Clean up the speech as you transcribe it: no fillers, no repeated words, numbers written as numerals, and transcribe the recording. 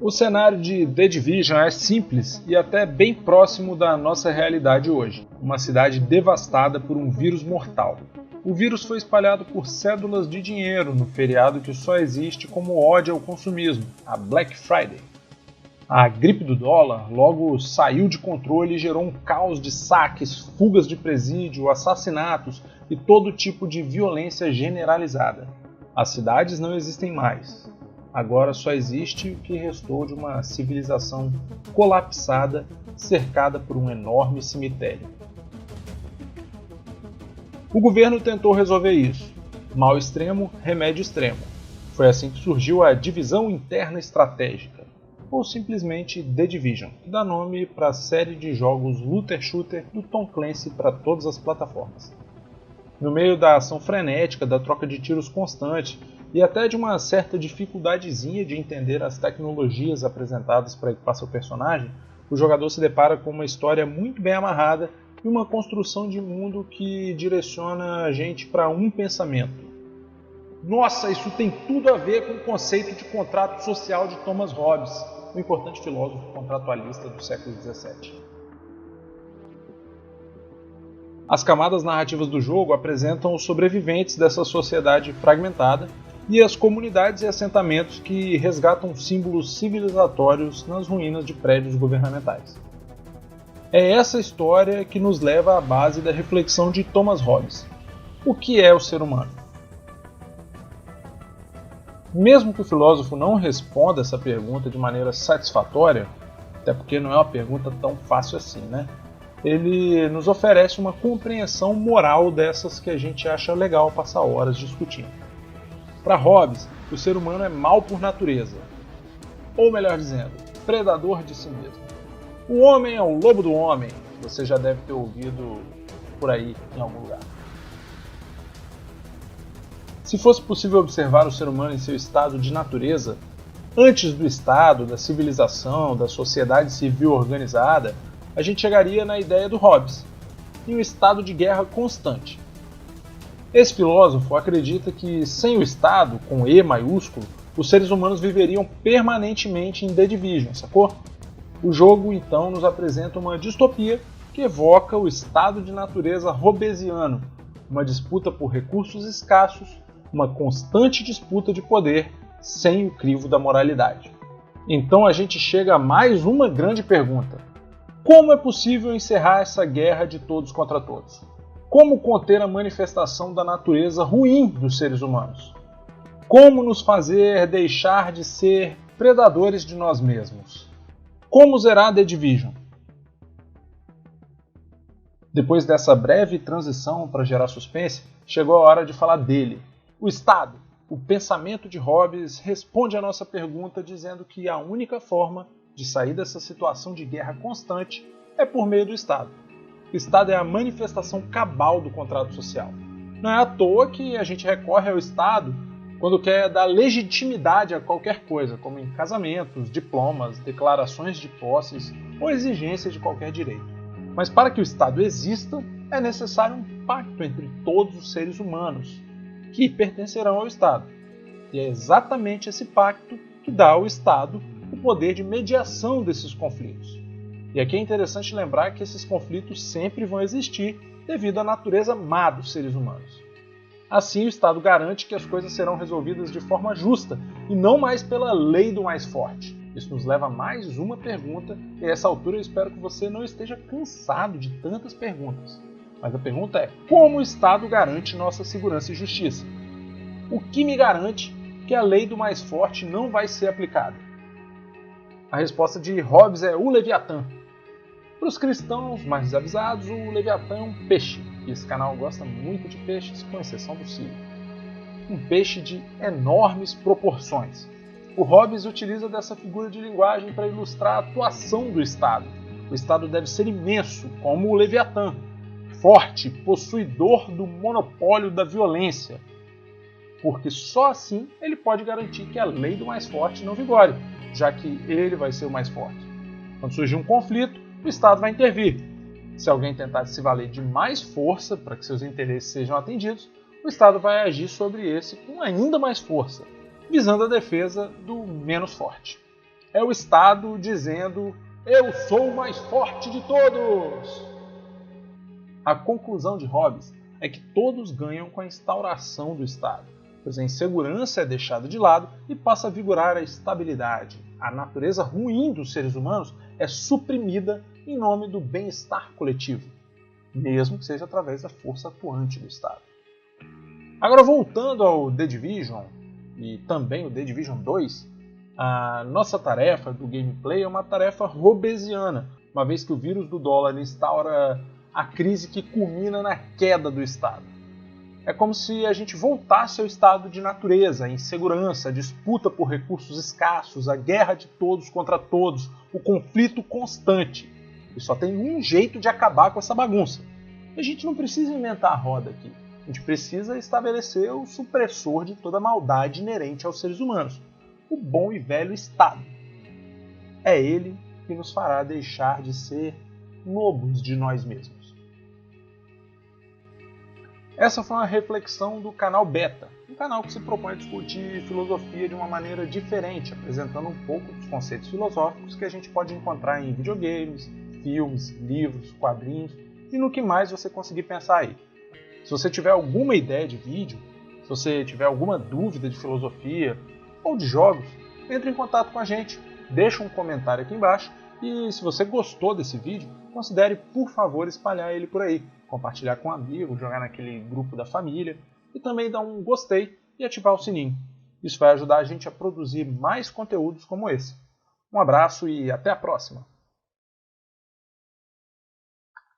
O cenário de The Division é simples e até bem próximo da nossa realidade hoje. Uma cidade devastada por um vírus mortal. O vírus foi espalhado por cédulas de dinheiro no feriado que só existe como ódio ao consumismo, a Black Friday. A gripe do dólar logo saiu de controle e gerou um caos de saques, fugas de presídio, assassinatos e todo tipo de violência generalizada. As cidades não existem mais. Agora só existe o que restou de uma civilização colapsada, cercada por um enorme cemitério. O governo tentou resolver isso. Mal extremo, remédio extremo. Foi assim que surgiu a Divisão Interna Estratégica, ou simplesmente The Division, que dá nome para a série de jogos looter-shooter do Tom Clancy para todas as plataformas. No meio da ação frenética, da troca de tiros constante e até de uma certa dificuldadezinha de entender as tecnologias apresentadas para equipar seu personagem, o jogador se depara com uma história muito bem amarrada e uma construção de mundo que direciona a gente para um pensamento. Nossa, isso tem tudo a ver com o conceito de contrato social de Thomas Hobbes, um importante filósofo contratualista do século XVII. As camadas narrativas do jogo apresentam os sobreviventes dessa sociedade fragmentada e as comunidades e assentamentos que resgatam símbolos civilizatórios nas ruínas de prédios governamentais. É essa história que nos leva à base da reflexão de Thomas Hobbes. O que é o ser humano? Mesmo que o filósofo não responda essa pergunta de maneira satisfatória, até porque não é uma pergunta tão fácil assim, né? Ele nos oferece uma compreensão moral dessas que a gente acha legal passar horas discutindo. Para Hobbes, o ser humano é mau por natureza, ou melhor dizendo, predador de si mesmo. O homem é o lobo do homem, você já deve ter ouvido por aí em algum lugar. Se fosse possível observar o ser humano em seu estado de natureza, antes do estado, da civilização, da sociedade civil organizada, a gente chegaria na ideia do Hobbes, em um estado de guerra constante. Esse filósofo acredita que sem o Estado, com E maiúsculo, os seres humanos viveriam permanentemente em The Division, sacou? O jogo, então, nos apresenta uma distopia que evoca o estado de natureza hobbesiano, uma disputa por recursos escassos, uma constante disputa de poder sem o crivo da moralidade. Então a gente chega a mais uma grande pergunta. Como é possível encerrar essa guerra de todos contra todos? Como conter a manifestação da natureza ruim dos seres humanos? Como nos fazer deixar de ser predadores de nós mesmos? Como zerar The Division? Depois dessa breve transição para gerar suspense, chegou a hora de falar dele. O Estado. O pensamento de Hobbes responde à nossa pergunta dizendo que a única forma de sair dessa situação de guerra constante é por meio do Estado. O Estado é a manifestação cabal do contrato social. Não é à toa que a gente recorre ao Estado quando quer dar legitimidade a qualquer coisa, como em casamentos, diplomas, declarações de posses ou exigências de qualquer direito. Mas para que o Estado exista, é necessário um pacto entre todos os seres humanos, que pertencerão ao Estado. E é exatamente esse pacto que dá ao Estado o poder de mediação desses conflitos. E aqui é interessante lembrar que esses conflitos sempre vão existir devido à natureza má dos seres humanos. Assim, o Estado garante que as coisas serão resolvidas de forma justa e não mais pela lei do mais forte. Isso nos leva a mais uma pergunta, e a essa altura eu espero que você não esteja cansado de tantas perguntas. Mas a pergunta é: como o Estado garante nossa segurança e justiça? O que me garante que a lei do mais forte não vai ser aplicada? A resposta de Hobbes é o Leviatã. Para os cristãos mais desavisados, o Leviatã é um peixe, e esse canal gosta muito de peixes, com exceção do Círio. Um peixe de enormes proporções. O Hobbes utiliza dessa figura de linguagem para ilustrar a atuação do Estado. O Estado deve ser imenso, como o Leviatã, forte, possuidor do monopólio da violência, porque só assim ele pode garantir que a lei do mais forte não vigore, já que ele vai ser o mais forte. Quando surgir um conflito, o Estado vai intervir. Se alguém tentar se valer de mais força para que seus interesses sejam atendidos, o Estado vai agir sobre esse com ainda mais força, visando a defesa do menos forte. é o Estado dizendo: eu sou o mais forte de todos! A conclusão de Hobbes é que todos ganham com a instauração do Estado, pois a insegurança é deixada de lado e passa a vigorar a estabilidade. A natureza ruim dos seres humanos é suprimida em nome do bem-estar coletivo, mesmo que seja através da força atuante do Estado. Agora, voltando ao The Division, e também o The Division 2, a nossa tarefa do gameplay é uma tarefa hobbesiana, uma vez que o vírus do dólar instaura a crise que culmina na queda do Estado. É como se a gente voltasse ao estado de natureza, a insegurança, a disputa por recursos escassos, a guerra de todos contra todos, o conflito constante. E só tem um jeito de acabar com essa bagunça. A gente não precisa inventar a roda aqui. A gente precisa estabelecer o supressor de toda a maldade inerente aos seres humanos, o bom e velho Estado. É ele que nos fará deixar de ser lobos de nós mesmos. Essa foi uma reflexão do canal Beta, um canal que se propõe a discutir filosofia de uma maneira diferente, apresentando um pouco dos conceitos filosóficos que a gente pode encontrar em videogames, filmes, livros, quadrinhos e no que mais você conseguir pensar aí. Se você tiver alguma ideia de vídeo, se você tiver alguma dúvida de filosofia ou de jogos, entre em contato com a gente, deixa um comentário aqui embaixo e se você gostou desse vídeo, considere por favor espalhar ele por aí, compartilhar com um amigo, jogar naquele grupo da família e também dar um gostei e ativar o sininho. Isso vai ajudar a gente a produzir mais conteúdos como esse. Um abraço e até a próxima!